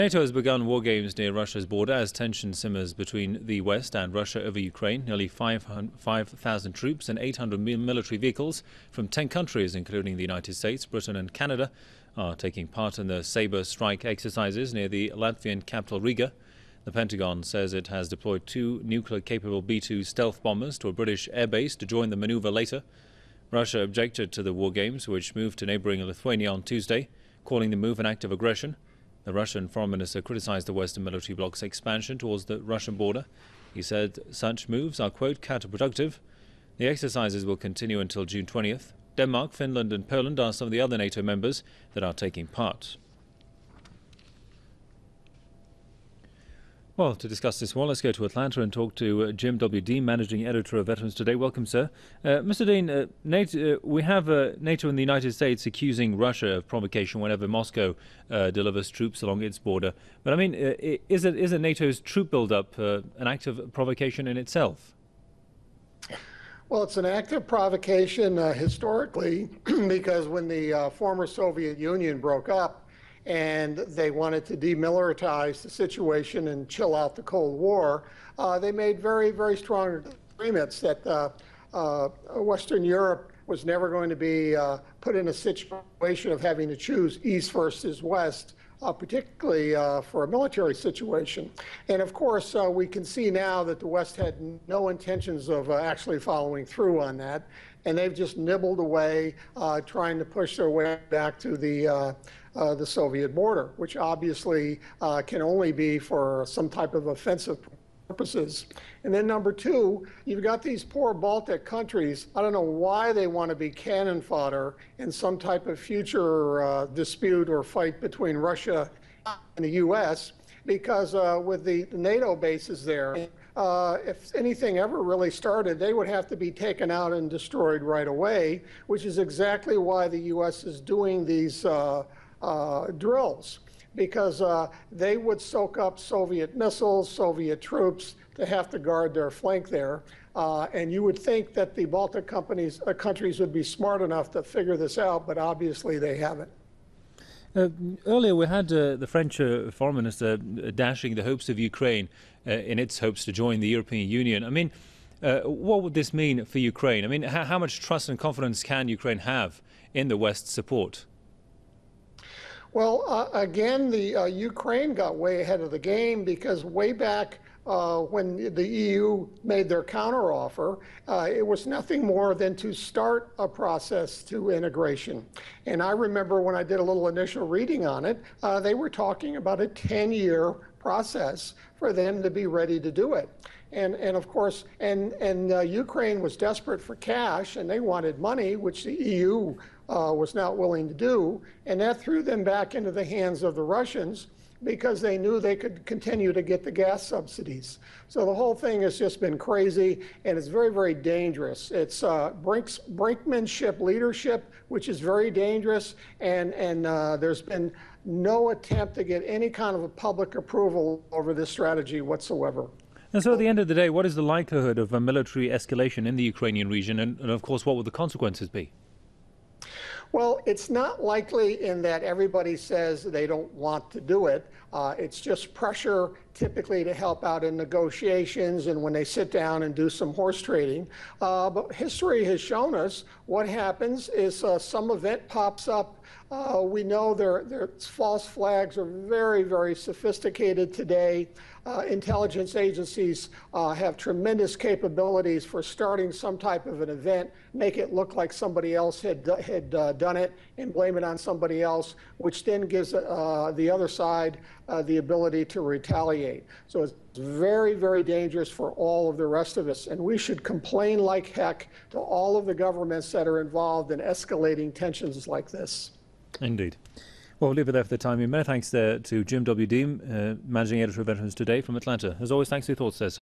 NATO has begun war games near Russia's border as tension simmers between the West and Russia over Ukraine. Nearly 5,000 troops and 800 military vehicles from 10 countries, including the United States, Britain and Canada, are taking part in the Sabre Strike exercises near the Latvian capital Riga. The Pentagon says it has deployed 2 nuclear-capable B-2 stealth bombers to a British airbase to join the maneuver later. Russia objected to the war games, which moved to neighbouring Lithuania on Tuesday, calling the move an act of aggression. The Russian foreign minister criticized the Western military bloc's expansion towards the Russian border. He said such moves are, quote, counterproductive. The exercises will continue until June 20th. Denmark, Finland and Poland are some of the other NATO members that are taking part. Well, to discuss this one, let's go to Atlanta and talk to Jim W. Dean, Managing Editor of Veterans Today. Welcome, sir. Mr. Dean, we have NATO and the United States accusing Russia of provocation whenever Moscow delivers troops along its border. But I mean, isn't NATO's troop build-up an act of provocation in itself? Well, it's an act of provocation historically, because when the former Soviet Union broke up, and they wanted to demilitarize the situation and chill out the Cold War, they made very, very strong agreements that Western Europe was never going to be put in a situation of having to choose East versus West, particularly for a military situation. And of course, we can see now that the West had no intentions of actually following through on that. And they've just nibbled away, trying to push their way back to the Soviet border, which obviously can only be for some type of offensive purposes. And then number two, you've got these poor Baltic countries. I don't know why they want to be cannon fodder in some type of future dispute or fight between Russia and the U.S., because with the NATO bases there, if anything ever really started, they would have to be taken out and destroyed right away, which is exactly why the U.S. is doing these drills, because they would soak up Soviet missiles, Soviet troops to have to guard their flank there. And you would think that the Baltic countries would be smart enough to figure this out, but obviously they haven't. Earlier we had the French foreign minister dashing the hopes of Ukraine in its hopes to join the European Union. I mean, what would this mean for Ukraine? I mean, how much trust and confidence can Ukraine have in the West's support? Well, again, the Ukraine got way ahead of the game, because way back when the EU made their counteroffer, it was nothing more than to start a process to integration. And I remember when I did a little initial reading on it, they were talking about a 10-year process for them to be ready to do it. And of course, Ukraine was desperate for cash, and they wanted money, which the EU was not willing to do. And that threw them back into the hands of the Russians, because they knew they could continue to get the gas subsidies. So the whole thing has just been crazy, and it's very, very dangerous. It's brinkmanship leadership, which is very dangerous, and there's been no attempt to get any kind of a public approval over this strategy whatsoever. And so at the end of the day, what is the likelihood of a military escalation in the Ukrainian region, and of course, what would the consequences be? Well, it's not likely in that everybody says they don't want to do it. It's just pressure, typically, to help out in negotiations and when they sit down and do some horse trading. But history has shown us what happens is some event pops up. We know their false flags are very, very sophisticated today. Intelligence agencies have tremendous capabilities for starting some type of an event, make it look like somebody else had done it, and blame it on somebody else, which then gives the other side the ability to retaliate. So it's very, very dangerous for all of the rest of us. And we should complain like heck to all of the governments that are involved in escalating tensions like this. Indeed. Well, we'll leave it there for the time being. Many thanks to Jim W. Dean, Managing Editor of Veterans Today from Atlanta. As always, thanks for your thoughts, Des.